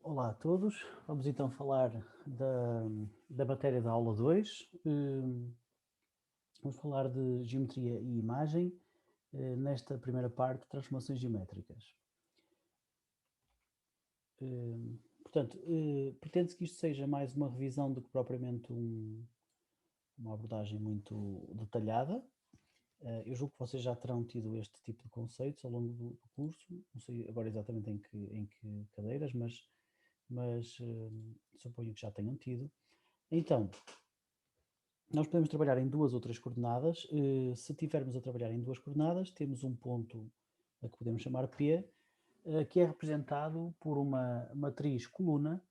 Olá a todos, vamos então falar da matéria da aula 2. Vamos falar de geometria e imagem, nesta primeira parte, transformações geométricas. Portanto, pretende-se que isto seja mais uma revisão do que propriamente uma abordagem muito detalhada. Eu julgo que vocês já terão tido este tipo de conceitos ao longo do curso, não sei agora exatamente em que cadeiras, mas suponho que já tenham tido. Então, nós podemos trabalhar em duas ou três coordenadas. Se tivermos a trabalhar em duas coordenadas, temos um ponto a que podemos chamar P, que é representado por uma matriz coluna,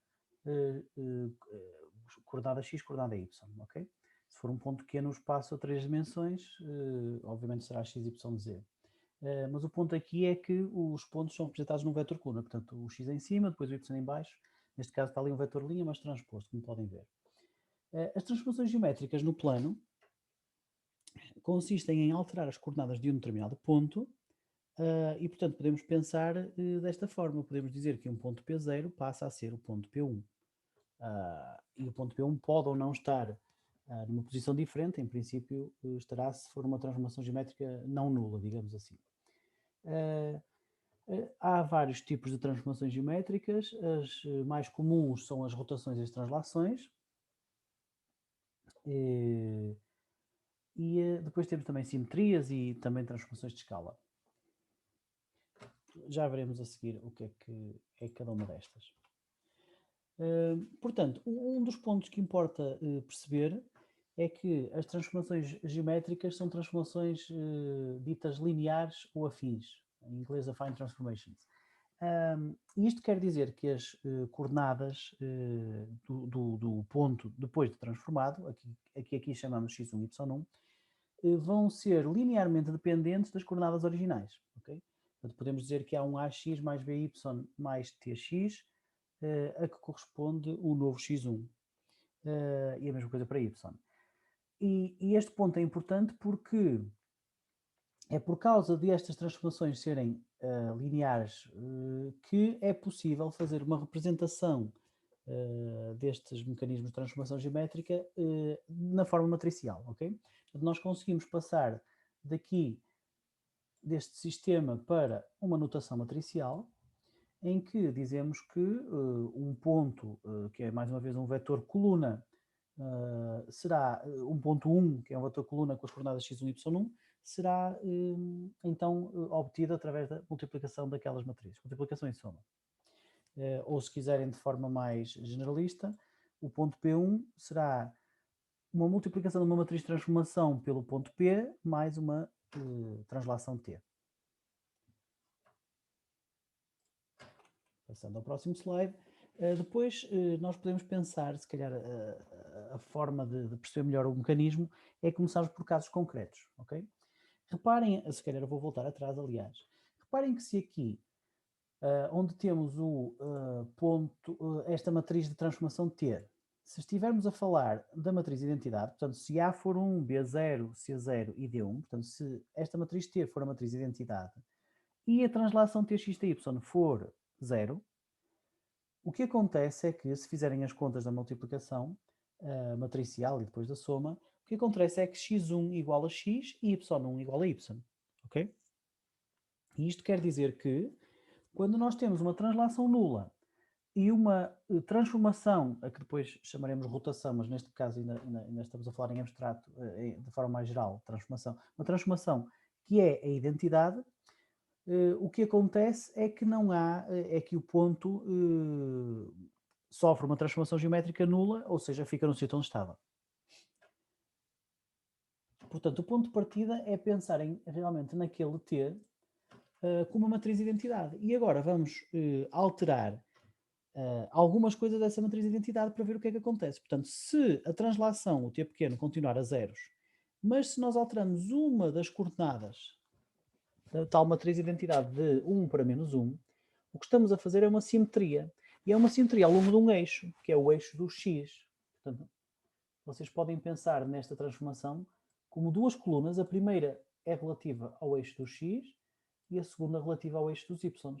coordenada x, coordenada y, ok? Se for um ponto Q no espaço a três dimensões, obviamente será x, y, z. Mas o ponto aqui é que os pontos são representados num vetor coluna, portanto o x em cima, depois o y em baixo. Neste caso está ali um vetor linha, mas transposto, como podem ver. As transformações geométricas no plano consistem em alterar as coordenadas de um determinado ponto e, portanto, podemos pensar desta forma. Podemos dizer que um ponto P0 passa a ser o ponto P1. E o ponto P1 pode ou não estar numa posição diferente, em princípio estará se for uma transformação geométrica não nula, digamos assim. Há vários tipos de transformações geométricas. As mais comuns são as rotações e as translações. E depois temos também simetrias e também transformações de escala. Já veremos a seguir o que é cada uma destas. Portanto, um dos pontos que importa perceber é que as transformações geométricas são transformações ditas lineares ou afins, em inglês affine transformations. Isto quer dizer que as coordenadas do ponto depois de transformado, aqui chamamos x1 e y1, vão ser linearmente dependentes das coordenadas originais. Okay? Portanto, podemos dizer que há um ax mais by mais tx, a que corresponde o novo x1. E a mesma coisa para y. E este ponto é importante porque é por causa destas transformações serem lineares que é possível fazer uma representação destes mecanismos de transformação geométrica na forma matricial, ok? Portanto, nós conseguimos passar deste sistema para uma notação matricial, em que dizemos que um ponto, que é mais uma vez um vetor coluna, será um ponto 1, que é um vetor coluna com as coordenadas x1 e y1, será então obtido através da multiplicação daquelas matrizes, multiplicação em soma. Ou se quiserem de forma mais generalista, o ponto P1 será uma multiplicação de uma matriz de transformação pelo ponto P mais uma translação T. Passando ao próximo slide. Depois nós podemos pensar, se calhar a forma de perceber melhor o mecanismo é começarmos por casos concretos, ok? Reparem, se calhar eu vou voltar atrás, aliás. Reparem que se aqui, onde temos o ponto, esta matriz de transformação T, se estivermos a falar da matriz de identidade, portanto, se A for 1, B0, C0 e D1, portanto, se esta matriz T for a matriz de identidade e a translação TX TY for 0, o que acontece é que, se fizerem as contas da multiplicação matricial e depois da soma, o que acontece é que x1 igual a x e y1 igual a y. Ok? E isto quer dizer que, quando nós temos uma translação nula e uma transformação, a que depois chamaremos rotação, mas neste caso ainda estamos a falar em abstrato, de forma mais geral, transformação, uma transformação que é a identidade, o que acontece é que não há, é que o ponto sofre uma transformação geométrica nula, ou seja, fica no sítio onde estava. Portanto, o ponto de partida é pensar realmente naquele T como uma matriz de identidade. E agora vamos alterar algumas coisas dessa matriz de identidade para ver o que é que acontece. Portanto, se a translação, o T pequeno, continuar a zeros, mas se nós alteramos uma das coordenadas da tal matriz de identidade de 1 para menos 1, o que estamos a fazer é uma simetria. E é uma simetria ao longo de um eixo, que é o eixo do x. Portanto, vocês podem pensar nesta transformação como duas colunas. A primeira é relativa ao eixo do x e a segunda relativa ao eixo dos y.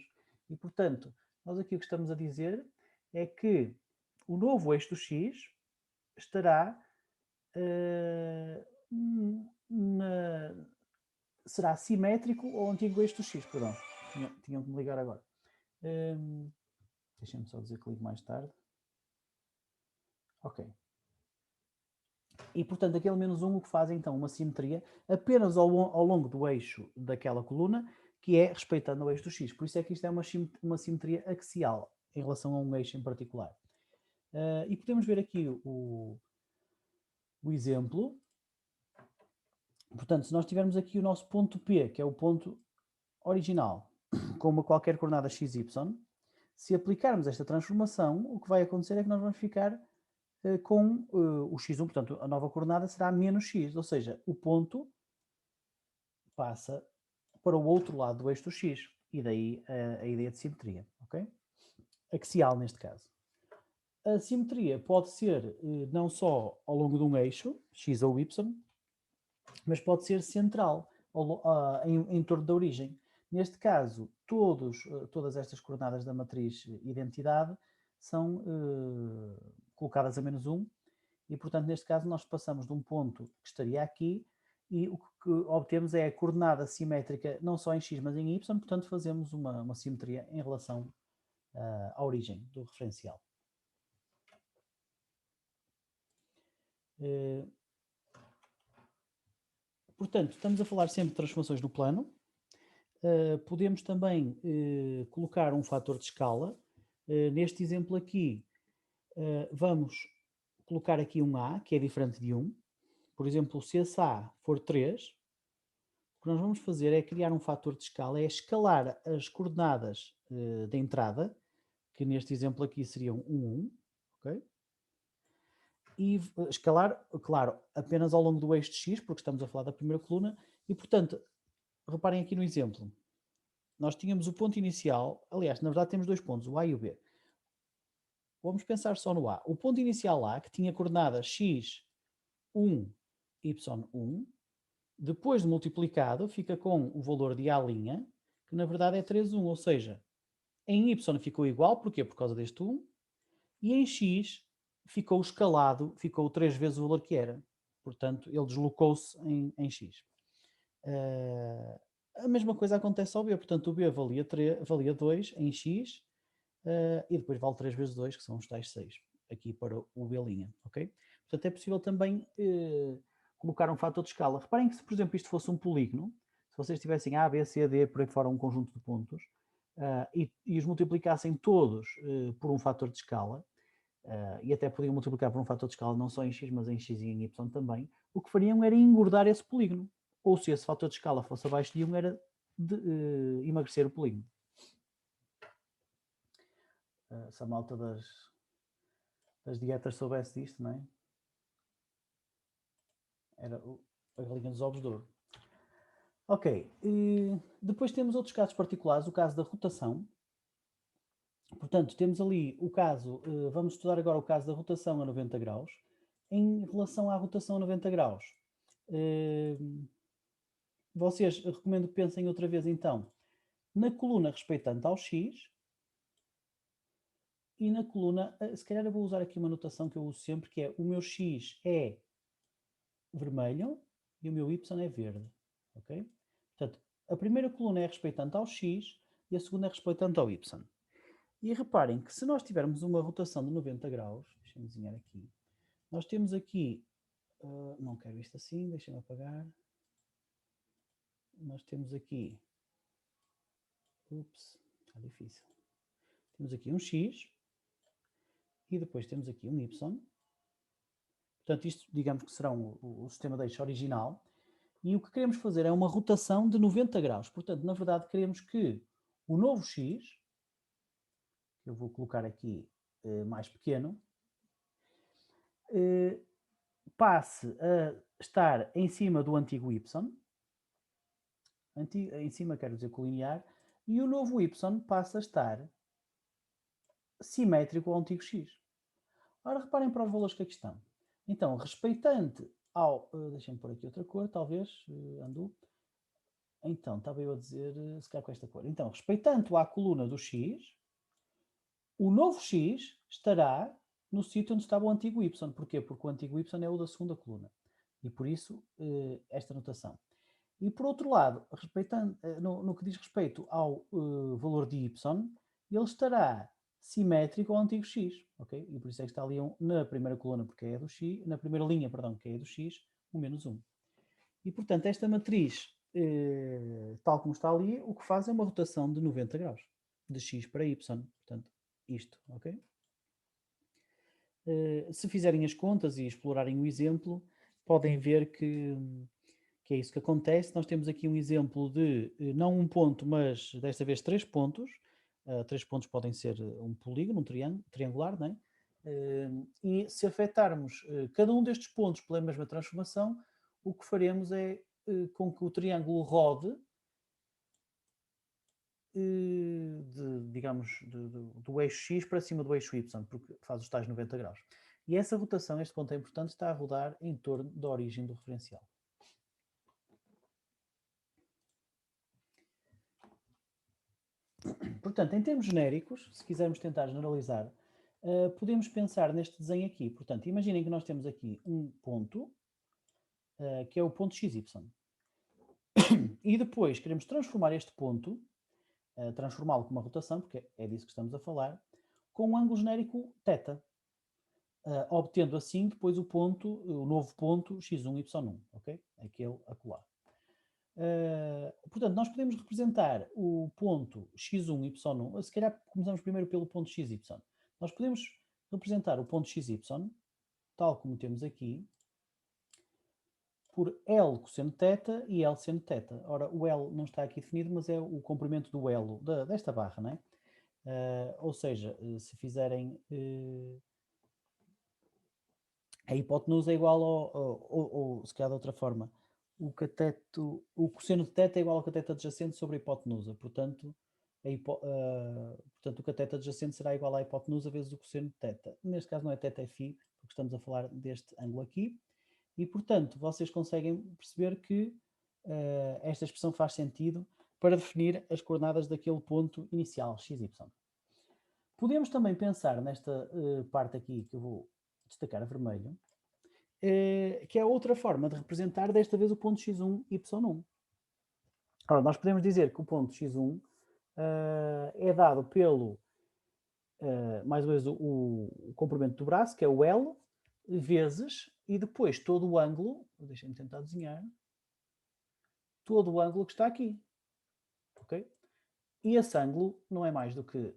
E, portanto, nós aqui o que estamos a dizer é que o novo eixo do x estará será simétrico ao antigo eixo do x, perdão. Tinham que me ligar agora. Deixem-me só dizer que ligo mais tarde. Ok. E, portanto, aquele -1 o que faz, então, uma simetria apenas ao longo do eixo daquela coluna, que é respeitando o eixo do x. Por isso é que isto é uma simetria axial, em relação a um eixo em particular. E podemos ver aqui o exemplo. Portanto, se nós tivermos aqui o nosso ponto P, que é o ponto original, com uma qualquer coordenada x, y, se aplicarmos esta transformação, o que vai acontecer é que nós vamos ficar com o x1, portanto, a nova coordenada será menos x, ou seja, o ponto passa para o outro lado do eixo do x, e daí a ideia de simetria, ok? Axial, neste caso. A simetria pode ser não só ao longo de um eixo, x ou y, mas pode ser central, em torno da origem. Neste caso, todas estas coordenadas da matriz identidade são colocadas a -1, e, portanto, neste caso, nós passamos de um ponto que estaria aqui, e o que obtemos é a coordenada simétrica não só em x, mas em y, portanto, fazemos uma simetria em relação à origem do referencial. Portanto, estamos a falar sempre de transformações no plano. Podemos também colocar um fator de escala. Neste exemplo aqui, vamos colocar aqui um A, que é diferente de 1. Por exemplo, se esse A for 3, o que nós vamos fazer é criar um fator de escala, é escalar as coordenadas da entrada, que neste exemplo aqui seriam 1, 1, ok? E escalar, claro, apenas ao longo do eixo de x, porque estamos a falar da primeira coluna, e portanto, reparem aqui no exemplo. Nós tínhamos o ponto inicial, aliás, na verdade temos dois pontos, o A e o B. Vamos pensar só no A. O ponto inicial A, que tinha coordenadas x1, y1, depois de multiplicado, fica com o valor de A', que na verdade é 3, 1, ou seja, em y ficou igual, porquê? Por causa deste 1, e em x ficou escalado, ficou 3 vezes o valor que era. Portanto, ele deslocou-se em x. A mesma coisa acontece ao B, portanto o B valia 2 em x, e depois vale 3 vezes 2, que são os tais 6, aqui para o B', ok? Portanto é possível também colocar um fator de escala. Reparem que se, por exemplo, isto fosse um polígono, se vocês tivessem A, B, C, D, por aí fora um conjunto de pontos, e os multiplicassem todos por um fator de escala, e até podiam multiplicar por um fator de escala não só em x, mas em x e em y também, o que fariam era engordar esse polígono. Ou se esse fator de escala fosse abaixo de 1, era de emagrecer o polígono. Se a malta das dietas soubesse disto, não é? Era a galinha dos ovos de ouro. Ok, depois temos outros casos particulares, o caso da rotação. Portanto, temos ali o caso, vamos estudar agora o caso da rotação a 90 graus. Em relação à rotação a 90 graus, vocês recomendo que pensem outra vez então na coluna respeitante ao x e na coluna, se calhar eu vou usar aqui uma notação que eu uso sempre, que é o meu x é vermelho e o meu y é verde, ok? Portanto, a primeira coluna é respeitante ao x e a segunda é respeitante ao y. E reparem que se nós tivermos uma rotação de 90 graus, deixem-me desenhar aqui, nós temos aqui, não quero isto assim, deixem-me apagar, nós temos aqui, está difícil, temos aqui um x e depois temos aqui um y. Portanto, isto digamos que será o sistema de eixo original. E o que queremos fazer é uma rotação de 90 graus. Portanto, na verdade, queremos que o novo x, que eu vou colocar aqui mais pequeno, passe a estar em cima do antigo y. Em cima quero dizer colinear. E o novo y passa a estar simétrico ao antigo x. Ora, reparem para os valores que aqui estão. Então, respeitante ao... deixem-me pôr aqui outra cor, talvez, Andu. Então, estava eu a dizer, se calhar com esta cor. Então, respeitante à coluna do x, o novo x estará no sítio onde estava o antigo y. Porquê? Porque o antigo y é o da segunda coluna. E por isso, esta notação. E por outro lado, respeitando, no que diz respeito ao valor de y, ele estará simétrico ao antigo x, ok? E por isso é que está ali na primeira coluna, porque é do x, na primeira linha, perdão, que é do x, o menos 1. E portanto, esta matriz, tal como está ali, o que faz é uma rotação de 90 graus, de x para y. Portanto, isto, ok? Se fizerem as contas e explorarem o exemplo, podem ver que é isso que acontece. Nós temos aqui um exemplo de, não um ponto, mas desta vez 3 pontos. 3 pontos podem ser um polígono, um triangular, não é? E se afetarmos cada um destes pontos pela mesma transformação, o que faremos é com que o triângulo rode digamos, do eixo X para cima do eixo Y, porque faz os tais 90 graus. E essa rotação, este ponto é importante, está a rodar em torno da origem do referencial. Portanto, em termos genéricos, se quisermos tentar generalizar, podemos pensar neste desenho aqui. Portanto, imaginem que nós temos aqui um ponto, que é o ponto XY. E depois queremos transformar este ponto, transformá-lo com uma rotação, porque é disso que estamos a falar, com um ângulo genérico θ, obtendo assim depois o novo ponto x1, y1, ok? Aquele acolá. Portanto, nós podemos representar o ponto x1, y1, se calhar começamos primeiro pelo ponto xy. Nós podemos representar o ponto xy, tal como temos aqui, por L cosseno θ e L seno θ. Ora, o L não está aqui definido, mas é o comprimento do elo desta barra, não é? Ou seja, se fizerem... a hipotenusa é igual ou se calhar de outra forma, o cosseno de θ é igual ao cateto adjacente sobre a hipotenusa. Portanto, o cateto adjacente será igual à hipotenusa vezes o cosseno de θ. Neste caso não é θ, é φ, porque estamos a falar deste ângulo aqui. E, portanto, vocês conseguem perceber que esta expressão faz sentido para definir as coordenadas daquele ponto inicial, xy. Podemos também pensar nesta parte aqui, que eu vou destacar a vermelho, que é outra forma de representar, desta vez, o ponto x1, y1. Ora, nós podemos dizer que o ponto x1 é dado pelo, mais uma vez, o comprimento do braço, que é o L, vezes, e depois todo o ângulo, deixem-me tentar desenhar, todo o ângulo que está aqui. Ok? E esse ângulo não é mais do que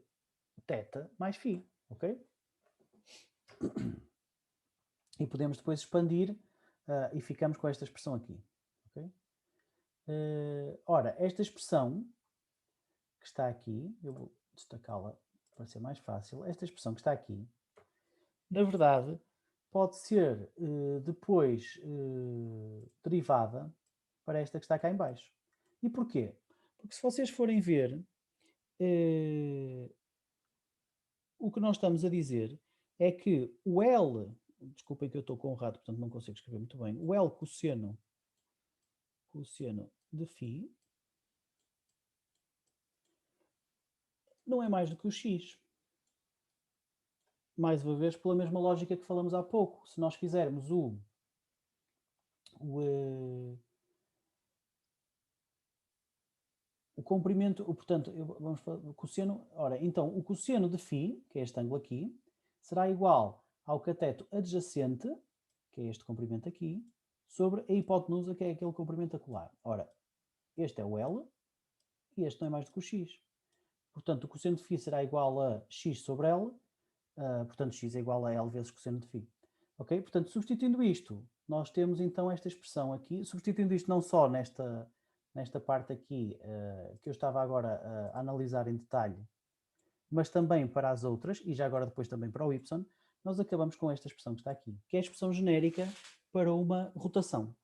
θ mais φ. Ok? E podemos depois expandir e ficamos com esta expressão aqui. Okay? Ora, esta expressão que está aqui, eu vou destacá-la para ser mais fácil, esta expressão que está aqui, na verdade, pode ser depois derivada para esta que está cá em baixo. E porquê? Porque se vocês forem ver, o que nós estamos a dizer é que o L, desculpem que eu estou com o rato, portanto não consigo escrever muito bem, o L cosseno de φ não é mais do que o x. Mais uma vez, pela mesma lógica que falamos há pouco. Se nós fizermos o comprimento, portanto, vamos falar o cosseno, ora, então, o cosseno de φ, que é este ângulo aqui, será igual ao cateto adjacente, que é este comprimento aqui, sobre a hipotenusa, que é aquele comprimento acular. Ora, este é o L, e este não é mais do que o x. Portanto, o cosseno de φ será igual a x sobre L, portanto, x é igual a L vezes cosseno de φ. Ok? Portanto, substituindo isto, nós temos então esta expressão aqui, substituindo isto não só nesta parte aqui, que eu estava agora a analisar em detalhe, mas também para as outras, e já agora depois também para o y, nós acabamos com esta expressão que está aqui, que é a expressão genérica para uma rotação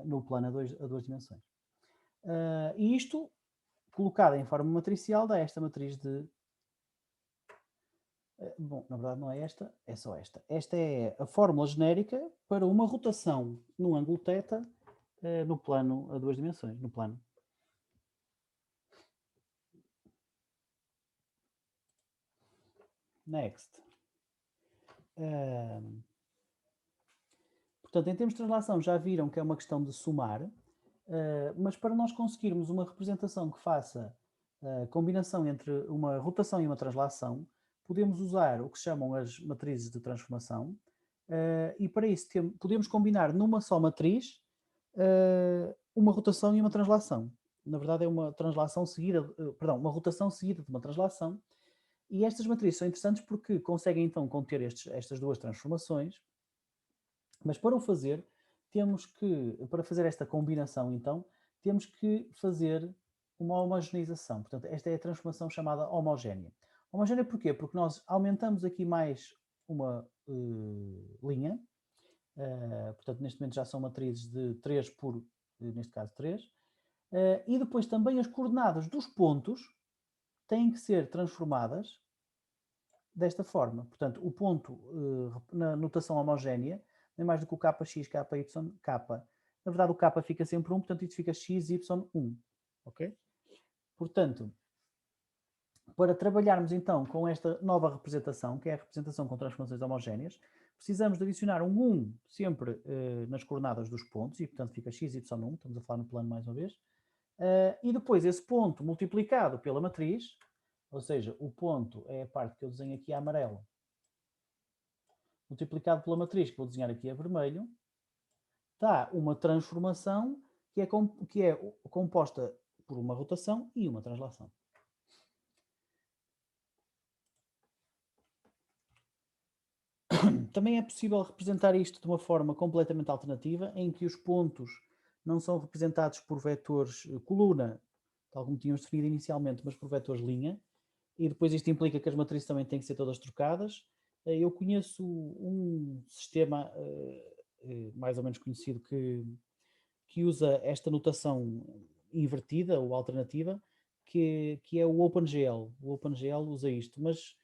no plano a duas dimensões. E isto, colocado em forma matricial, dá esta matriz de... Bom, na verdade não é esta, é só esta. Esta é a fórmula genérica para uma rotação num ângulo θ no plano a duas dimensões, no plano. Next. Portanto, em termos de translação, já viram que é uma questão de somar, mas para nós conseguirmos uma representação que faça a combinação entre uma rotação e uma translação, podemos usar o que se chamam as matrizes de transformação, e para isso podemos combinar numa só matriz uma rotação e uma translação. Na verdade, é uma translação seguida, perdão, uma rotação seguida de uma translação. E estas matrizes são interessantes porque conseguem então conter estas duas transformações, mas para o fazer, para fazer esta combinação então, temos que fazer uma homogeneização. Portanto, esta é a transformação chamada homogénea. Homogénea porquê? Porque nós aumentamos aqui mais uma linha, portanto, neste momento já são matrizes de 3 por, neste caso, 3, e depois também as coordenadas dos pontos têm que ser transformadas desta forma. Portanto, o ponto na notação homogénea nem mais do que o kx, ky, k. Na verdade, o k fica sempre 1, portanto, isto fica x, y, 1. Ok? Portanto, para trabalharmos então com esta nova representação, que é a representação com transformações homogéneas, precisamos de adicionar um 1 sempre nas coordenadas dos pontos, e portanto fica x, y, 1, estamos a falar no plano mais uma vez, e depois esse ponto multiplicado pela matriz, ou seja, o ponto é a parte que eu desenho aqui a amarelo, multiplicado pela matriz, que vou desenhar aqui a vermelho, dá uma transformação que é composta por uma rotação e uma translação. Também é possível representar isto de uma forma completamente alternativa, em que os pontos não são representados por vetores coluna, tal como tínhamos definido inicialmente, mas por vetores linha, e depois isto implica que as matrizes também têm que ser todas trocadas. Eu conheço um sistema mais ou menos conhecido que usa esta notação invertida ou alternativa, que é o OpenGL. O OpenGL usa isto, mas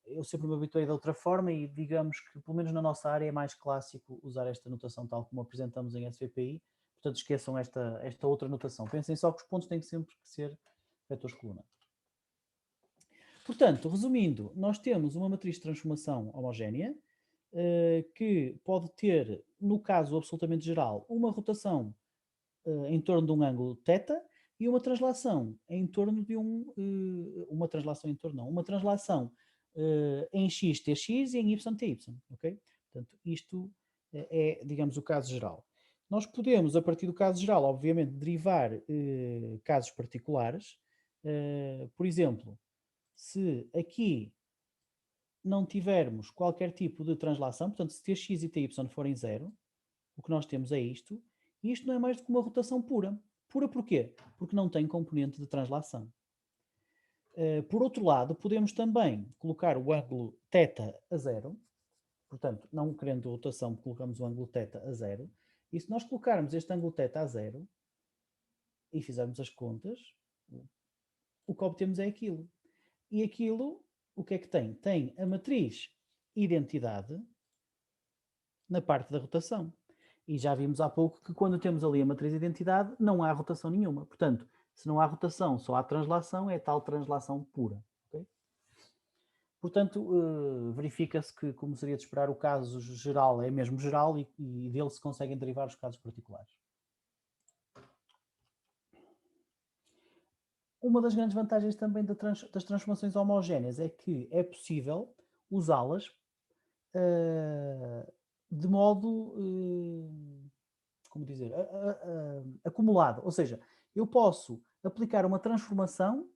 eu sempre me habituei de outra forma e digamos que, pelo menos na nossa área, é mais clássico usar esta notação tal como apresentamos em SVPI. Portanto, esqueçam esta outra notação. Pensem só que os pontos têm sempre que ser vetores coluna. Portanto, resumindo, nós temos uma matriz de transformação homogénea que pode ter, no caso absolutamente geral, uma rotação em torno de um ângulo θ e uma translação em torno de uma translação em torno, não, uma translação em x tx e em y ty, ok? Portanto, isto é, digamos, o caso geral. Nós podemos, a partir do caso geral, obviamente, derivar casos particulares. Por exemplo, se aqui não tivermos qualquer tipo de translação, portanto, se tx e ty forem zero, o que nós temos é isto, e isto não é mais do que uma rotação pura. Pura porquê? Porque não tem componente de translação. Por outro lado, podemos também colocar o ângulo θ a zero, portanto, não querendo rotação, colocamos o ângulo θ a zero, e se nós colocarmos este ângulo θ a zero, e fizermos as contas, o que obtemos é aquilo. E aquilo, o que é que tem? Tem a matriz identidade na parte da rotação. E já vimos há pouco que quando temos ali a matriz identidade, não há rotação nenhuma. Portanto, se não há rotação, só há translação, é tal translação pura. Okay? Portanto, verifica-se que, como seria de esperar, o caso geral é mesmo geral e dele se conseguem derivar os casos particulares. Uma das grandes vantagens também das transformações homogéneas é que é possível usá-las de modo, como dizer, acumulado. Ou seja, eu posso aplicar uma transformação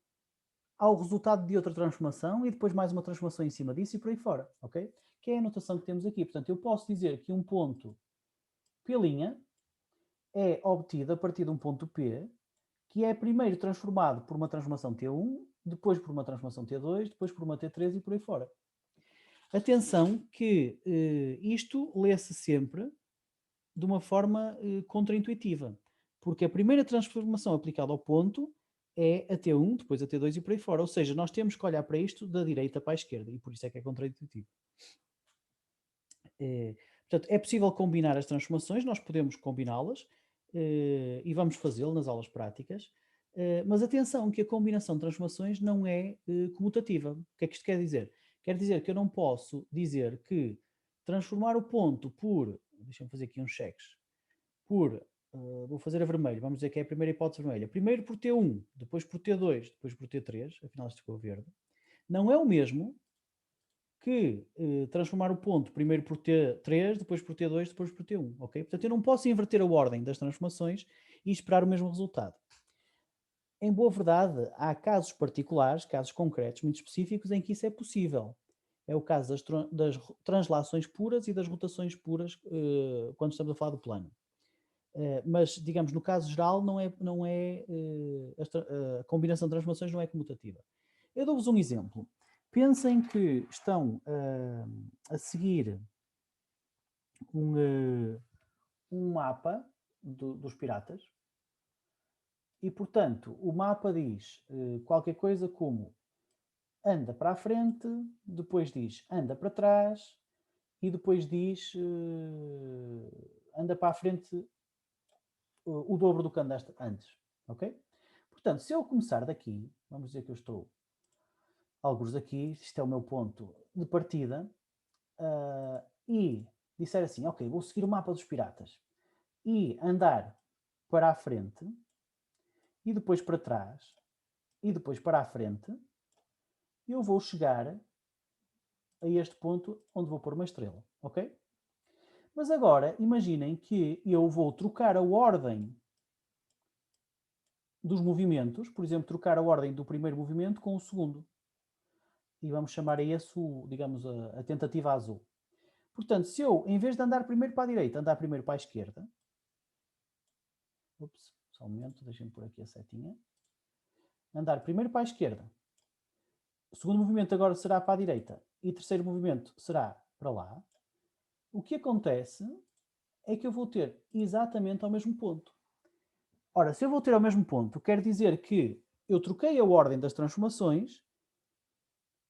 ao resultado de outra transformação e depois mais uma transformação em cima disso e por aí fora, ok? Que é a notação que temos aqui. Portanto, eu posso dizer que um ponto P' é obtido a partir de um ponto P, que é primeiro transformado por uma transformação T1, depois por uma transformação T2, depois por uma T3 e por aí fora. Atenção que isto lê-se sempre de uma forma contraintuitiva, porque a primeira transformação aplicada ao ponto é a T1, depois a T2 e por aí fora. Ou seja, nós temos que olhar para isto da direita para a esquerda e por isso é que é contraintuitivo. Portanto, é possível combinar as transformações, nós podemos combiná-las e vamos fazê-lo nas aulas práticas, mas atenção que a combinação de transformações não é comutativa. O que é que isto quer dizer? Quer dizer que eu não posso dizer que transformar o ponto por, deixa-me fazer aqui uns cheques, por, vou fazer a vermelho, vamos dizer que é a primeira hipótese vermelha, primeiro por T1, depois por T2, depois por T3, afinal isto ficou verde, não é o mesmo que transformar o ponto primeiro por T3, depois por T2, depois por T1, ok? Portanto, eu não posso inverter a ordem das transformações e esperar o mesmo resultado. Em boa verdade, há casos particulares, casos concretos muito específicos em que isso é possível. É o caso das translações puras e das rotações puras quando estamos a falar do plano. Mas, digamos, no caso geral, a combinação de transformações não é comutativa. Eu dou-vos um exemplo. Pensem que estão a seguir um mapa dos piratas e, portanto, o mapa diz qualquer coisa como anda para a frente, depois diz anda para trás e depois diz anda para a frente o dobro do que andaste antes, ok? Portanto, se eu começar daqui, vamos dizer que eu estou alguns aqui, isto é o meu ponto de partida, e disser assim, ok, vou seguir o mapa dos piratas e andar para a frente e depois para trás e depois para a frente, eu vou chegar a este ponto onde vou pôr uma estrela, ok? Mas agora, imaginem que eu vou trocar a ordem dos movimentos, por exemplo, trocar a ordem do primeiro movimento com o segundo. E vamos chamar a esse, digamos, a tentativa azul. Portanto, se eu, em vez de andar primeiro para a direita, andar primeiro para a esquerda, ups, só um momento, deixem-me pôr aqui a setinha, andar primeiro para a esquerda, o segundo movimento agora será para a direita e o terceiro movimento será para lá, o que acontece é que eu vou ter exatamente ao mesmo ponto. Ora, se eu vou ter ao mesmo ponto, quer dizer que eu troquei a ordem das transformações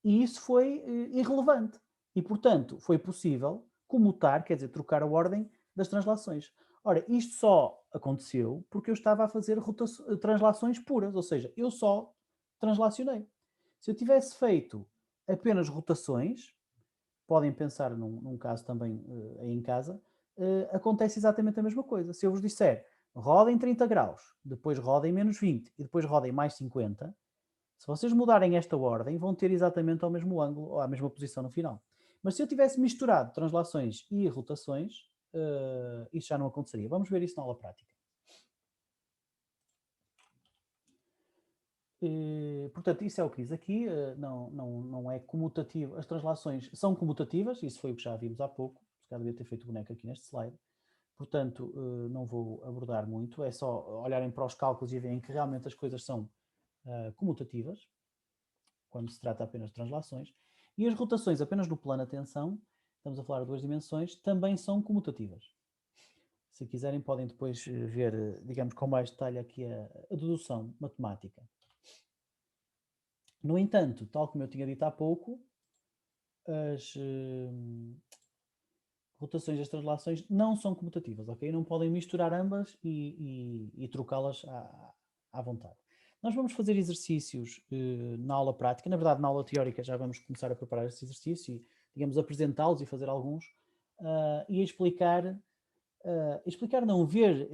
e isso foi irrelevante. E, portanto, foi possível comutar, quer dizer, trocar a ordem das translações. Ora, isto só aconteceu porque eu estava a fazer translações puras, ou seja, eu só translacionei. Se eu tivesse feito apenas rotações, podem pensar num caso também aí em casa, acontece exatamente a mesma coisa. Se eu vos disser roda em 30 graus, depois roda em menos 20 e depois roda em mais 50, se vocês mudarem esta ordem, vão ter exatamente ao mesmo ângulo ou à mesma posição no final. Mas se eu tivesse misturado translações e rotações, isso já não aconteceria. Vamos ver isso na aula prática. Portanto, isso é o que diz aqui, não é comutativo. As translações são comutativas, isso foi o que já vimos há pouco, se calhar devia ter feito o boneco aqui neste slide. Portanto, não vou abordar muito, é só olharem para os cálculos e verem que realmente as coisas são comutativas, quando se trata apenas de translações. E as rotações apenas no plano, atenção, estamos a falar de 2 dimensões, também são comutativas. Se quiserem podem depois ver, digamos, com mais detalhe aqui a dedução matemática. No entanto, tal como eu tinha dito há pouco, as rotações e as translações não são comutativas, ok? Não podem misturar ambas e trocá-las à vontade. Nós vamos fazer exercícios na aula prática, na verdade na aula teórica já vamos começar a preparar esse exercício e, digamos, apresentá-los e fazer alguns e explicar não, ver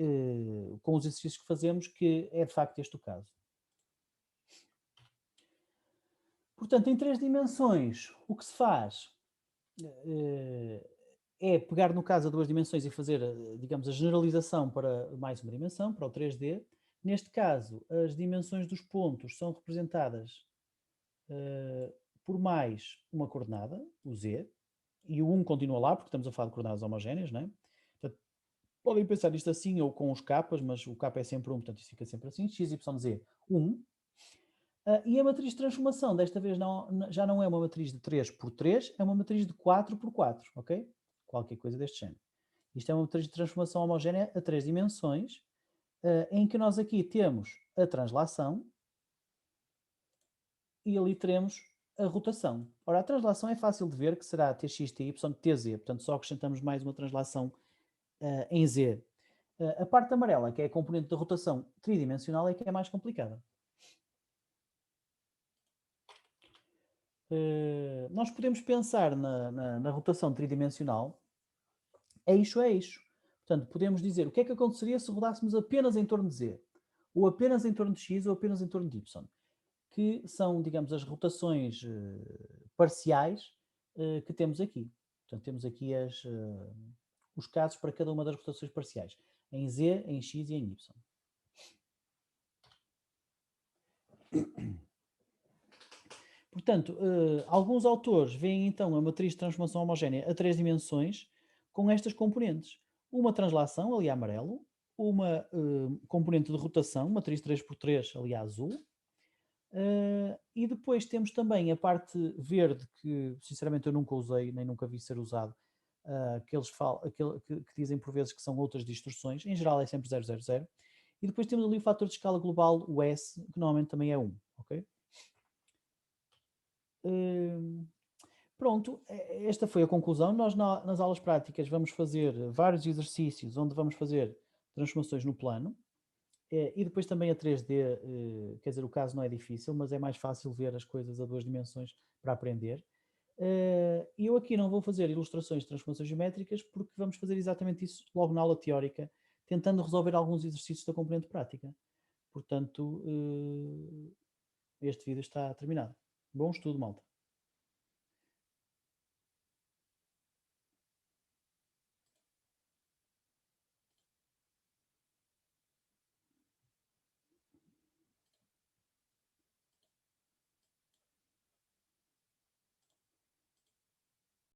com os exercícios que fazemos que é de facto este o caso. Portanto, em 3 dimensões, o que se faz é pegar, no caso, a 2 dimensões e fazer, digamos, a generalização para mais uma dimensão, para o 3D. Neste caso, as dimensões dos pontos são representadas por mais uma coordenada, o z, e o 1 continua lá, porque estamos a falar de coordenadas homogéneas, não é? Portanto, podem pensar isto assim ou com os capas, mas o capa é sempre 1, portanto isto fica sempre assim, x, y, z, 1. E a matriz de transformação, desta vez já não é uma matriz de 3 por 3, é uma matriz de 4 por 4, ok? Qualquer coisa deste género. Isto é uma matriz de transformação homogénea a 3 dimensões, em que nós aqui temos a translação e ali teremos a rotação. Ora, a translação é fácil de ver que será tx, ty, tz, portanto só acrescentamos mais uma translação em z. A parte amarela, que é a componente da rotação tridimensional, é que é mais complicada. nós podemos pensar na rotação tridimensional eixo a eixo. Portanto, podemos dizer o que é que aconteceria se rodássemos apenas em torno de Z, ou apenas em torno de X, ou apenas em torno de Y, que são, digamos, as rotações parciais que temos aqui. Portanto, temos aqui os casos para cada uma das rotações parciais, em Z, em X e em Y. Portanto, alguns autores veem então a matriz de transformação homogénea a 3 dimensões com estas componentes. Uma translação, ali a amarelo, uma componente de rotação, matriz 3x3, ali a azul, e depois temos também a parte verde, que sinceramente eu nunca usei, nem nunca vi ser usado, que dizem por vezes que são outras distorções, em geral é sempre 000, e depois temos ali o fator de escala global, o S, que normalmente também é 1, ok? Pronto, esta foi a conclusão. Nós nas aulas práticas vamos fazer vários exercícios onde vamos fazer transformações no plano, e depois também a 3D, quer dizer, o caso não é difícil, mas é mais fácil ver as coisas a 2 dimensões para aprender. E eu aqui não vou fazer ilustrações de transformações geométricas porque vamos fazer exatamente isso logo na aula teórica, tentando resolver alguns exercícios da componente prática. Portanto, este vídeo está terminado. Bom estudo, malta.